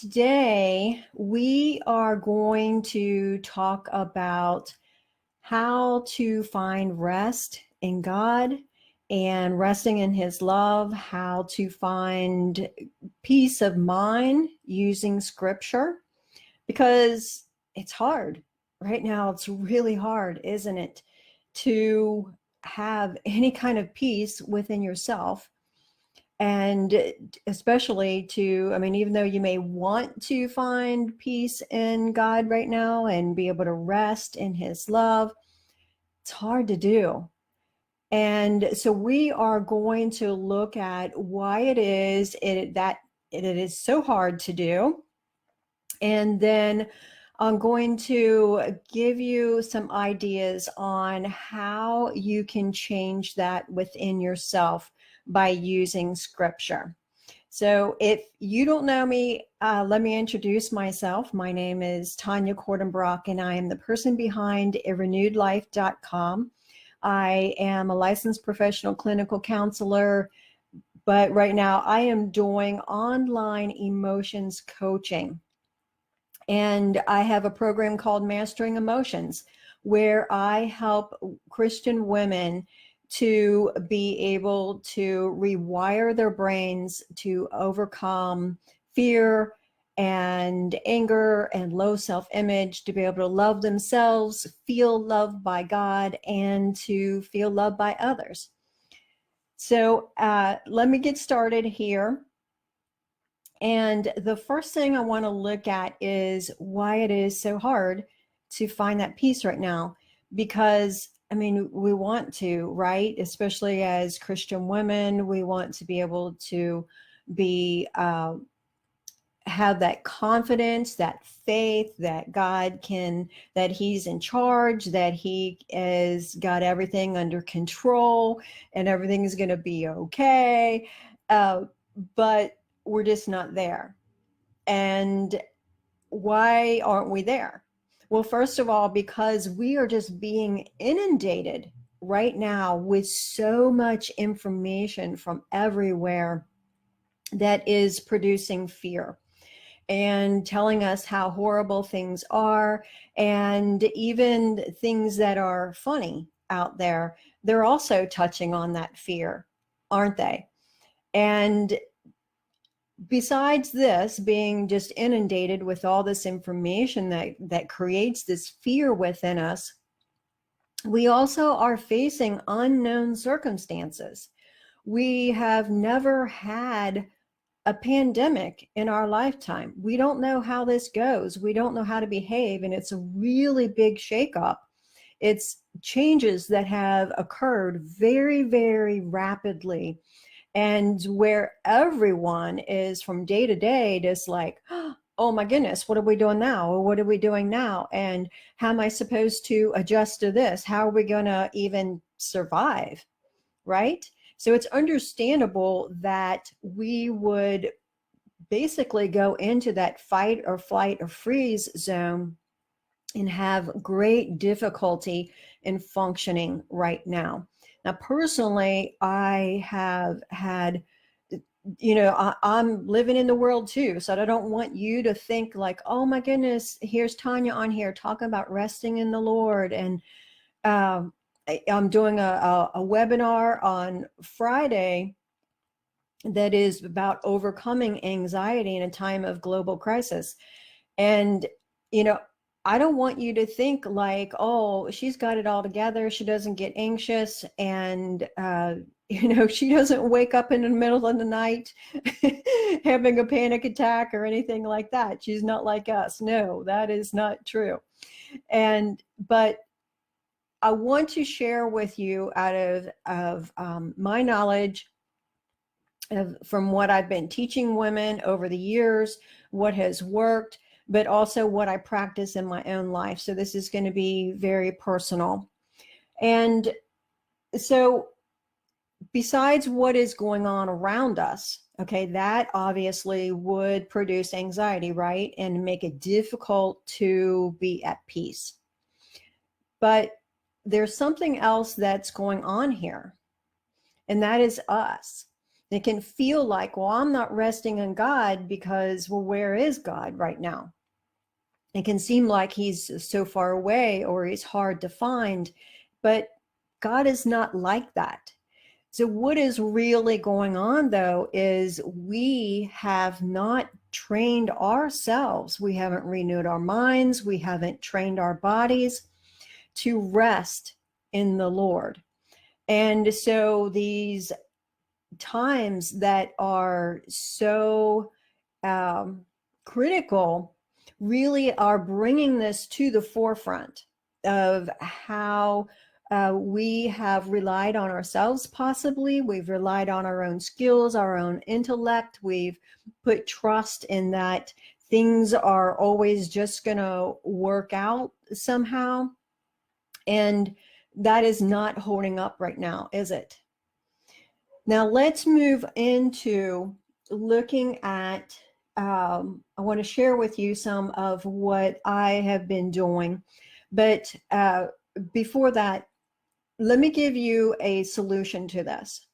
Today, we are going to talk about how to find rest in God and resting in His love, how to find peace of mind using scripture, because it's hard. Right now, it's really hard, isn't it, to have any kind of peace within yourself, and especially to, I mean, even though you may want to find peace in God right now and be able to rest in His love, it's hard to do. And so we are going to look at why that it is so hard to do. And then I'm going to give you some ideas on how you can change that within yourself by using scripture. So if you don't know me, let me introduce myself. My name is Tawnya Kordenbrock, and I am the person behind arenewedlife.com. I am a licensed professional clinical counselor, but right now I am doing online emotions coaching. And I have a program called Mastering Emotions, where I help Christian women to be able to rewire their brains to overcome fear and anger and low self-image, to be able to love themselves, feel loved by God, and to feel loved by others. So let me get started here. And the first thing I want to look at is why it is so hard to find that peace right now. Because, I mean, we want to, right? Especially as Christian women, we want to be able to be, have that confidence, that faith that God can, that He's in charge, that He has got everything under control and everything is going to be okay. But we're just not there. And why aren't we there? Well, first of all, because we are just being inundated right now with so much information from everywhere that is producing fear and telling us how horrible things are, and even things that are funny out there, they're also touching on that fear, aren't they? And besides this, being just inundated with all this information that creates this fear within us, we also are facing unknown circumstances. We have never had a pandemic in our lifetime. We don't know how this goes. We don't know how to behave, and it's a really big shakeup. It's changes that have occurred very, very rapidly, and where everyone is from day to day just like, oh my goodness, what are we doing now? Or what are we doing now? And how am I supposed to adjust to this? How are we going to even survive? Right? So it's understandable that we would basically go into that fight or flight or freeze zone and have great difficulty in functioning right now. Now, personally, I have had, I'm living in the world too. So I don't want you to think like, oh my goodness, here's Tawnya on here talking about resting in the Lord. And I'm doing a webinar on Friday that is about overcoming anxiety in a time of global crisis. And, you know, I don't want you to think like, oh, she's got it all together. She doesn't get anxious, and, she doesn't wake up in the middle of the night having a panic attack or anything like that. She's not like us. No, that is not true. But I want to share with you out of my knowledge from what I've been teaching women over the years, what has worked, but also what I practice in my own life. So this is going to be very personal. And so besides what is going on around us, okay, that obviously would produce anxiety, right? And make it difficult to be at peace. But there's something else that's going on here, and that is us. It can feel like, well, I'm not resting in God because, well, where is God right now? It can seem like he's so far away or he's hard to find, but God is not like that. So what is really going on, though, is we have not trained ourselves. We haven't renewed our minds. We haven't trained our bodies to rest in the Lord. And so these times that are so critical really are bringing this to the forefront of how we have relied on ourselves. Possibly we've relied on our own skills, our own intellect. We've put trust in that things are always just going to work out somehow, and that is not holding up right now, is it? Now let's move into looking at, I want to share with you some of what I have been doing. But before that, let me give you a solution to this.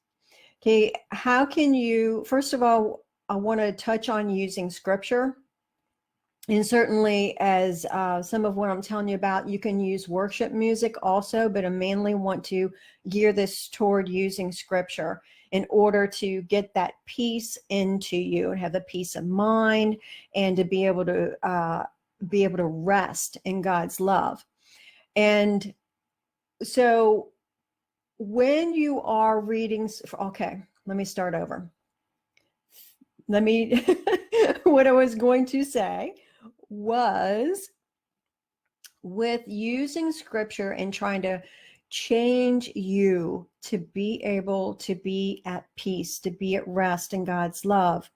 Okay, how can you, first of all, I want to touch on using scripture. And certainly, as some of what I'm telling you about, you can use worship music also, but I mainly want to gear this toward using scripture in order to get that peace into you and have the peace of mind and to be able to rest in God's love. And so when you are reading, okay, let me start over. What I was going to say was, with using scripture and trying to change you to be able to be at peace, to be at rest in God's love,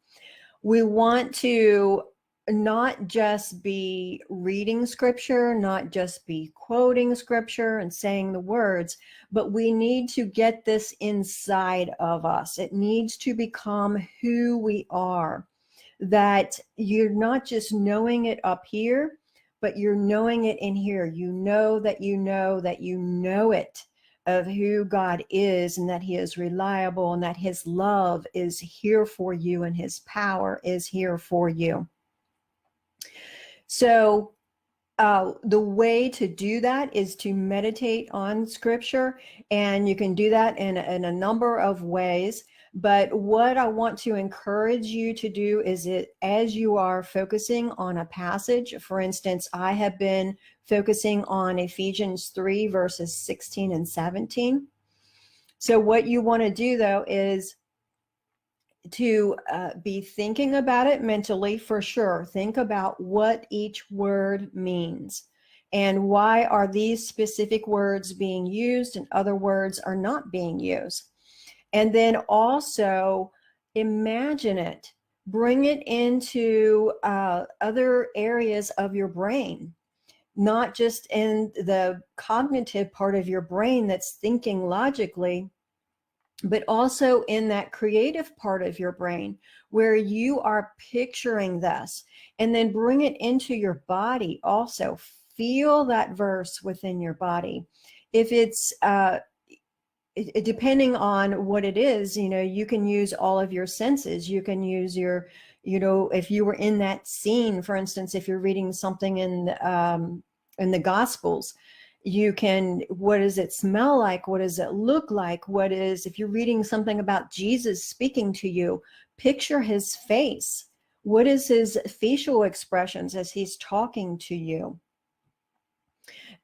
we want to not just be reading scripture, not just be quoting scripture and saying the words, but we need to get this inside of us. It needs to become who we are, that you're not just knowing it up here, but you're knowing it in here. You know that you know that you know it, of who God is, and that he is reliable, and that his love is here for you, and his power is here for you. So the way to do that is to meditate on scripture, and you can do that in a number of ways. But what I want to encourage you to do is, as you are focusing on a passage, for instance, I have been focusing on Ephesians 3 verses 16 and 17. So what you want to do, though, is to be thinking about it mentally, for sure. Think about what each word means and why are these specific words being used and other words are not being used. And then also imagine it, bring it into other areas of your brain, not just in the cognitive part of your brain that's thinking logically, but also in that creative part of your brain where you are picturing this, and then bring it into your body also. Feel that verse within your body. If it's depending on what it is, you can use all of your senses. You can use your, if you were in that scene, for instance, if you're reading something in the Gospels, you can, what does it smell like? What does it look like? If you're reading something about Jesus speaking to you, picture his face. What is his facial expressions as he's talking to you?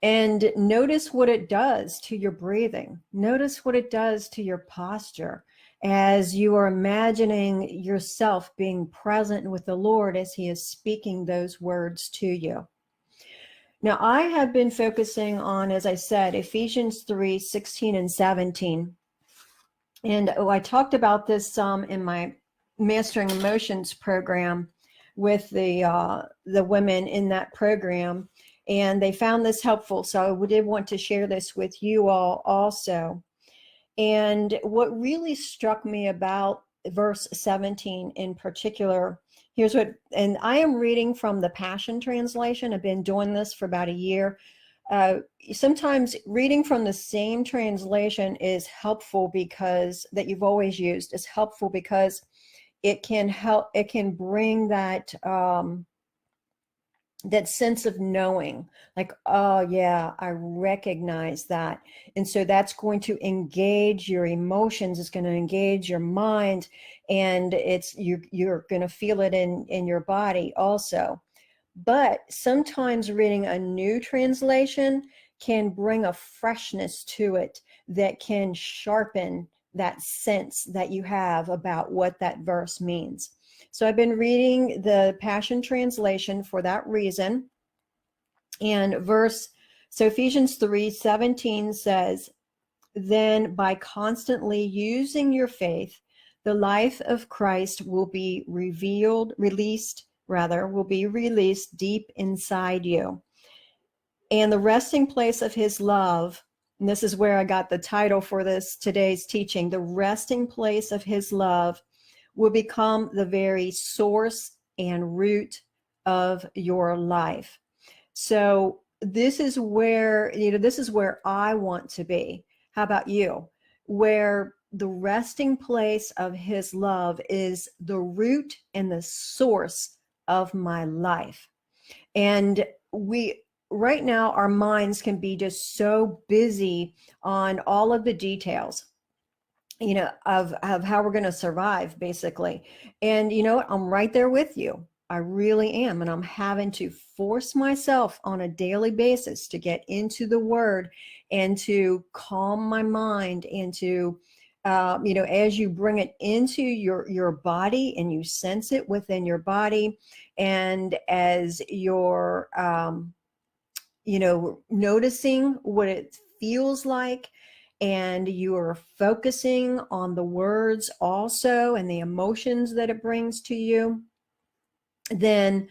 And notice what it does to your breathing. Notice what it does to your posture as you are imagining yourself being present with the Lord as he is speaking those words to you. Now, I have been focusing on, as I said, Ephesians 3, 16 and 17. And I talked about this some in my Mastering Emotions program with the women in that program. And they found this helpful. So I did want to share this with you all also. And what really struck me about verse 17 in particular, and I am reading from the Passion Translation. I've been doing this for about a year. uh, sometimes reading from the same translation is helpful, because that you've always used is helpful because it can help, it can bring that that sense of knowing, like, oh yeah, I recognize that. And so that's going to engage your emotions, it's going to engage your mind, and you're going to feel it in your body also. But sometimes reading a new translation can bring a freshness to it that can sharpen that sense that you have about what that verse means. So I've been reading the Passion Translation for that reason. And so Ephesians 3:17 says, then by constantly using your faith, the life of Christ will be will be released deep inside you. And the resting place of his love, and this is where I got the title for today's teaching, the resting place of his love will become the very source and root of your life. So this is where, this is where I want to be. How about you? Where the resting place of his love is the root and the source of my life. And right now, our minds can be just so busy on all of the details, of how we're going to survive, basically. And you know what? I'm right there with you. I really am. And I'm having to force myself on a daily basis to get into the word and to calm my mind, and to, as you bring it into your body and you sense it within your body, and as you're, noticing what it feels like, and you are focusing on the words also and the emotions that it brings to you, then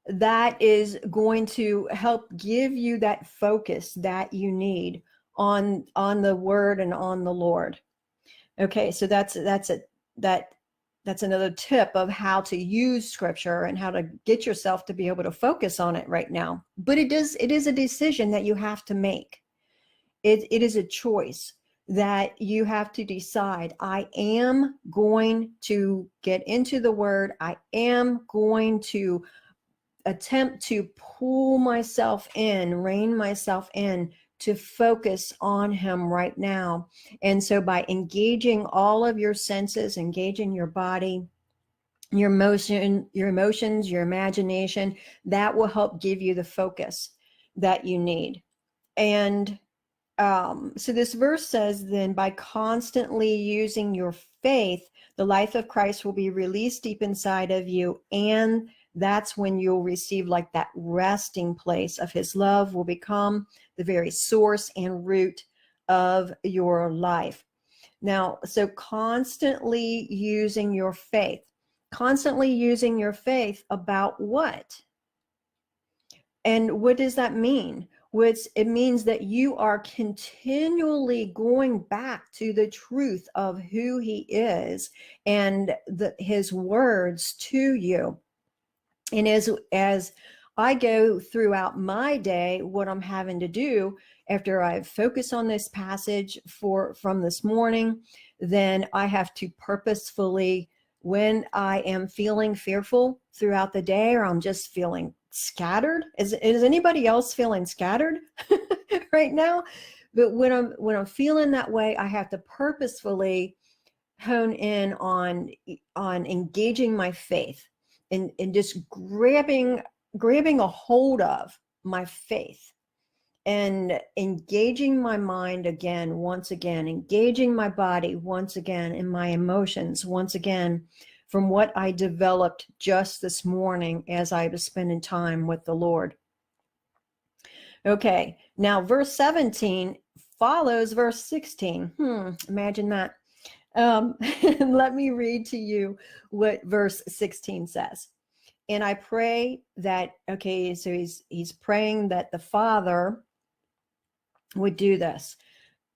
that is going to help give you that focus that you need on the word and on the Lord. Okay, so that's another tip of how to use scripture and how to get yourself to be able to focus on it right now. But it is a decision that you have to make. It is a choice that you have to decide. I am going to get into the word. I am going to attempt to pull myself in, rein myself in, to focus on him right now. And so by engaging all of your senses, engaging your body, your emotions, your imagination, that will help give you the focus that you need. And so this verse says, then by constantly using your faith, the life of Christ will be released deep inside of you. And that's when you'll receive, like, that resting place of his love will become the very source and root of your life. Now, so constantly using your faith about what? And what does that mean? It means that you are continually going back to the truth of who he is and his words to you. And as I go throughout my day, what I'm having to do after I've focused on this passage from this morning, then I have to purposefully, when I am feeling fearful throughout the day, or I'm just feeling scattered. Is anybody else feeling scattered right now? But when I'm feeling that way, I have to purposefully hone in on engaging my faith, and just grabbing a hold of my faith, and engaging my mind once again, engaging my body once again, and my emotions once again, from what I developed just this morning as I was spending time with the Lord. Okay, now verse 17 follows verse 16. Imagine that. Let me read to you what verse 16 says. And I pray that, okay, so he's praying that the Father would do this.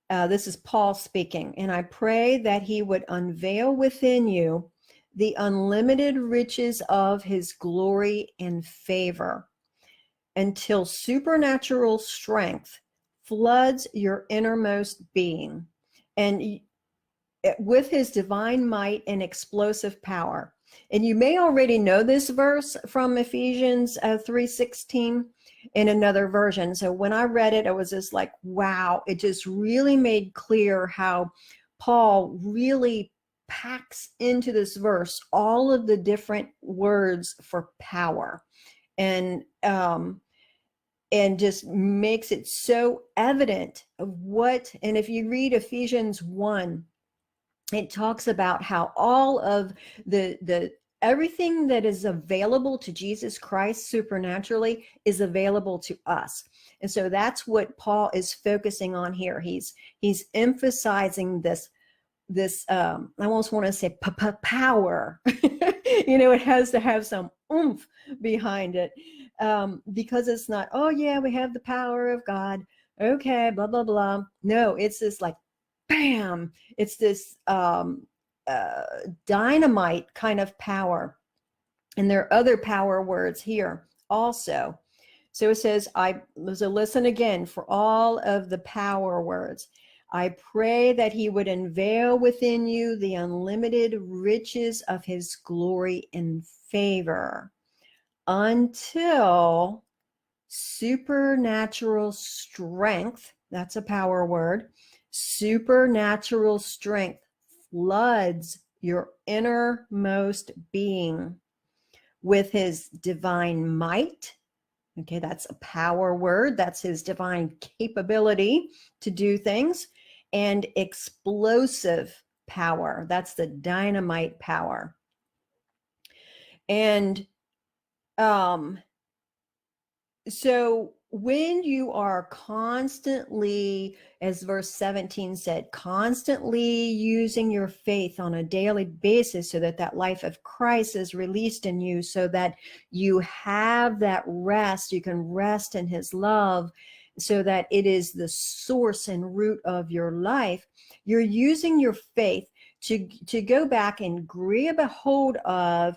This is Paul speaking. And I pray that he would unveil within you the unlimited riches of his glory and favor. until supernatural strength floods your innermost being, and with his divine might and explosive power. And you may already know this verse from Ephesians 3:16 in another version. So when I read it, I was just like, wow, it just really made clear how Paul really packs into this verse all of the different words for power, and just makes it so evident of what. And if you read Ephesians 1, it talks about how all of the everything that is available to Jesus Christ supernaturally is available to us. And so that's what Paul is focusing on here. He's emphasizing this I almost want to say power. It has to have some oomph behind it, because it's not, oh yeah, we have the power of God, okay, blah blah blah. No, it's this like bam, it's this dynamite kind of power. And there are other power words here also. So it says, so listen again for all of the power words. I pray that he would unveil within you the unlimited riches of his glory and favor until supernatural strength, that's a power word, supernatural strength floods your innermost being with his divine might. Okay, that's a power word. That's his divine capability to do things. And explosive power. That's the dynamite power. And so when you are constantly, as verse 17 said, constantly using your faith on a daily basis so that that life of Christ is released in you, so that you have that rest, you can rest in his love, so that it is the source and root of your life, you're using your faith to go back and grab a hold of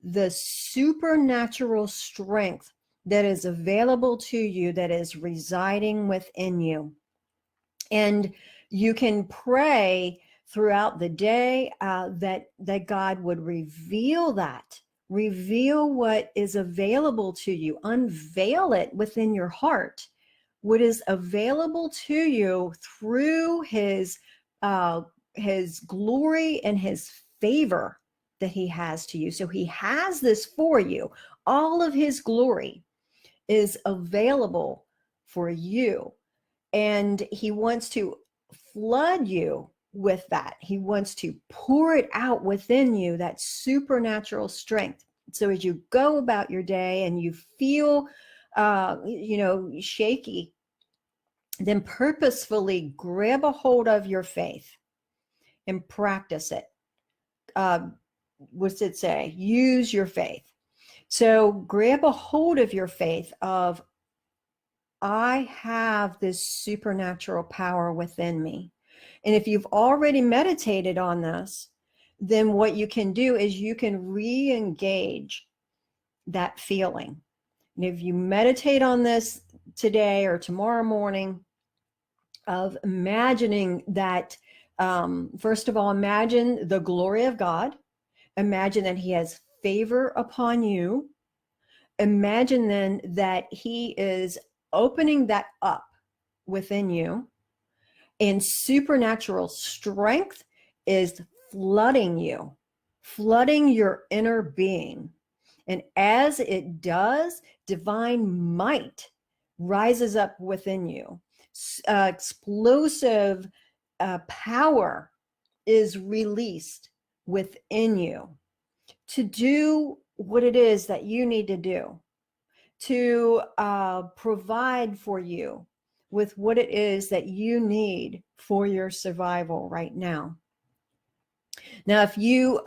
the supernatural strength that is available to you, that is residing within you. And you can pray throughout the day that God would reveal what is available to you, unveil it within your heart, what is available to you through his glory and his favor that he has to you. So he has this for you. All of his glory is available for you, and he wants to flood you with that. He wants to pour it out within you, that supernatural strength. So as you go about your day and you feel shaky, then purposefully grab a hold of your faith and practice it. What's it say? Use your faith. So grab a hold of your faith of, I have this supernatural power within me. And if you've already meditated on this, then what you can do is you can re-engage that feeling. And if you meditate on this today or tomorrow morning, of imagining that, first of all, imagine the glory of God. Imagine that he has favor upon you. Imagine then that he is opening that up within you, and supernatural strength is flooding you, flooding your inner being. And as it does, divine might rises up within you. Explosive power is released within you to do what it is that you need to do, to provide for you with what it is that you need for your survival right now. Now, if you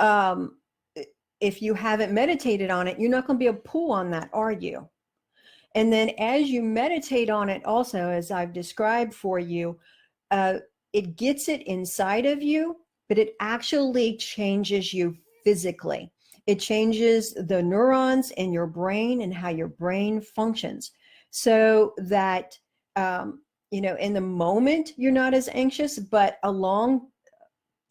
haven't meditated on it, you're not going to be able to pull on that, are you? And then as you meditate on it also, as I've described for you, it gets it inside of you, but it actually changes you physically. It changes the neurons in your brain and how your brain functions, so that in the moment you're not as anxious, but along,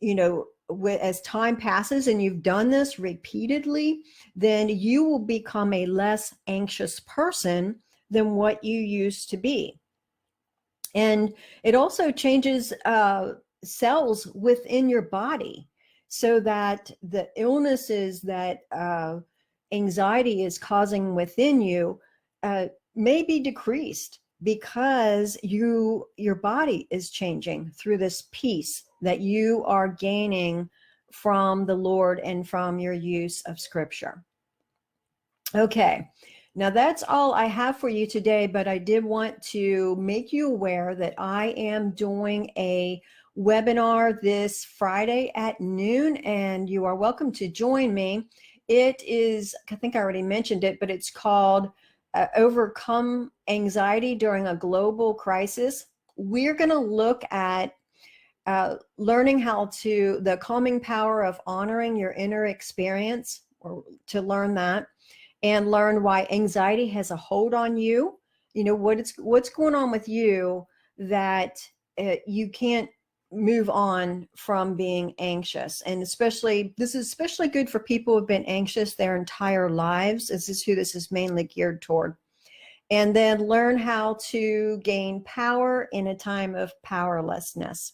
as time passes and you've done this repeatedly, then you will become a less anxious person than what you used to be. And it also changes cells within your body, so that the illnesses that anxiety is causing within you may be decreased, because your body is changing through this peace that you are gaining from the Lord and from your use of Scripture. Okay, now that's all I have for you today, but I did want to make you aware that I am doing a webinar this Friday at noon, and you are welcome to join me. It is, I think I already mentioned it, but it's called Overcome Anxiety During a Global Crisis. We're going to look at learning the calming power of honoring your inner experience, or to learn that, and learn why anxiety has a hold on you. What's going on with you that you can't move on from being anxious. And this is especially good for people who have been anxious their entire lives. This is who this is mainly geared toward. And then learn how to gain power in a time of powerlessness.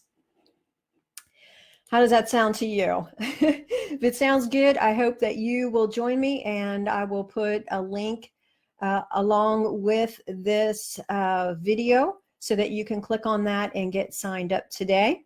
How does that sound to you? If it sounds good, I hope that you will join me, and I will put a link along with this video so that you can click on that and get signed up today.